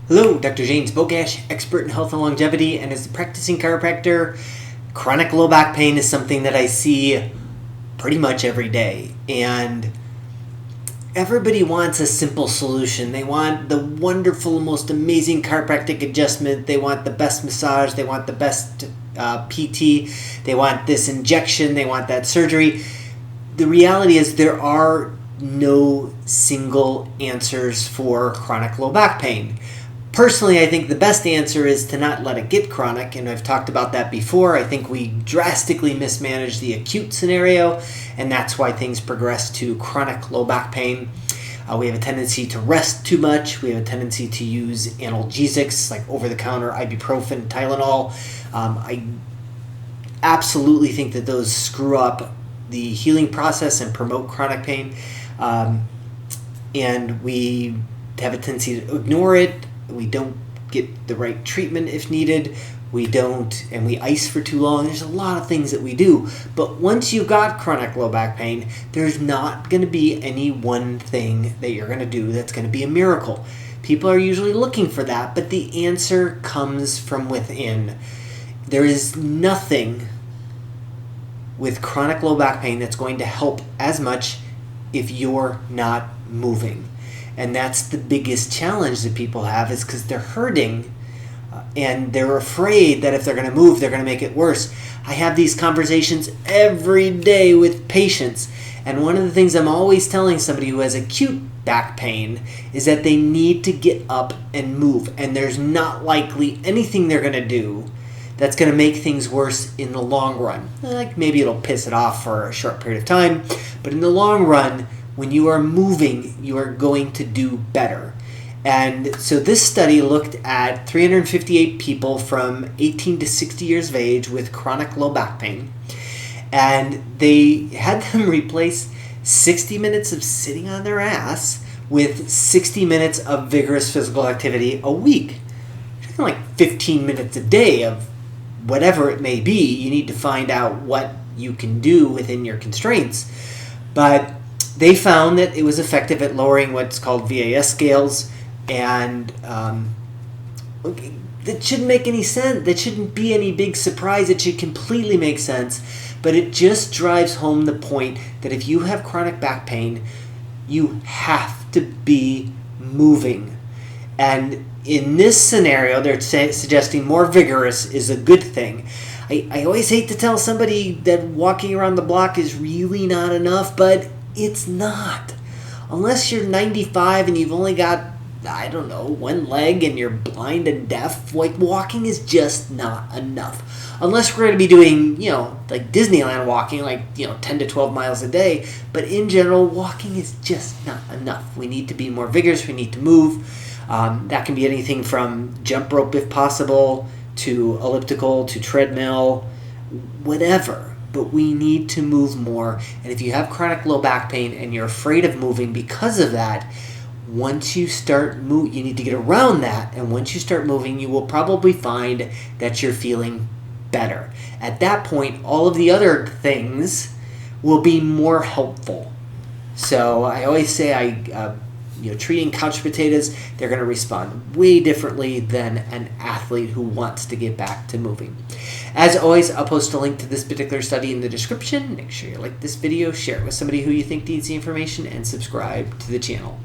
Hello, Dr. James Bogash, expert in health and longevity, and as a practicing chiropractor, chronic low back pain is something that I see pretty much every day. And everybody wants a simple solution. They want the wonderful, most amazing chiropractic adjustment. They want the best massage. They want the best PT. They want this injection. They want that surgery. The reality is there are no single answers for chronic low back pain. Personally, I think the best answer is to not let it get chronic, and I've talked about that before. I think we drastically mismanage the acute scenario, and that's why things progress to chronic low back pain. We have a tendency to rest too much. We have a tendency to use analgesics like over-the-counter ibuprofen, Tylenol. I absolutely think that those screw up the healing process and promote chronic pain, and we have a tendency to ignore it. We don't get the right treatment if needed. We ice for too long. There's a lot of things that we do. But once you've got chronic low back pain, there's not going to be any one thing that you're going to do that's going to be a miracle. People are usually looking for that, but the answer comes from within. There is nothing with chronic low back pain that's going to help as much if you're not moving. And that's the biggest challenge that people have, is because they're hurting and they're afraid that if they're going to move, they're going to make it worse. I have these conversations every day with patients. And one of the things I'm always telling somebody who has acute back pain is that they need to get up and move. And there's not likely anything they're going to do that's going to make things worse in the long run. Like maybe it'll piss it off for a short period of time, but in the long run, when you are moving, you are going to do better. And so this study looked at 358 people from 18 to 60 years of age with chronic low back pain. And they had them replace 60 minutes of sitting on their ass with 60 minutes of vigorous physical activity a week. Like 15 minutes a day of whatever it may be. You need to find out what you can do within your constraints. But they found that it was effective at lowering what's called VAS scales, and that shouldn't make any sense. That shouldn't be any big surprise. It should completely make sense, but it just drives home the point that if you have chronic back pain, you have to be moving. And in this scenario, they're suggesting more vigorous is a good thing. I always hate to tell somebody that walking around the block is really not enough, but it's not. Unless you're 95 and you've only got, one leg and you're blind and deaf, like walking is just not enough. Unless we're going to be doing, like Disneyland walking, 10 to 12 miles a day. But in general, walking is just not enough. We need to be more vigorous. We need to move. That can be anything from jump rope if possible, to elliptical, to treadmill, whatever. But we need to move more. And if you have chronic low back pain and you're afraid of moving because of that, once you start moving, you need to get around that. And once you start moving, you will probably find that you're feeling better. At that point, all of the other things will be more helpful. So I always say treating couch potatoes, they're going to respond way differently than an athlete who wants to get back to moving. As always, I'll post a link to this particular study in the description. Make sure you like this video, share it with somebody who you think needs the information, and subscribe to the channel.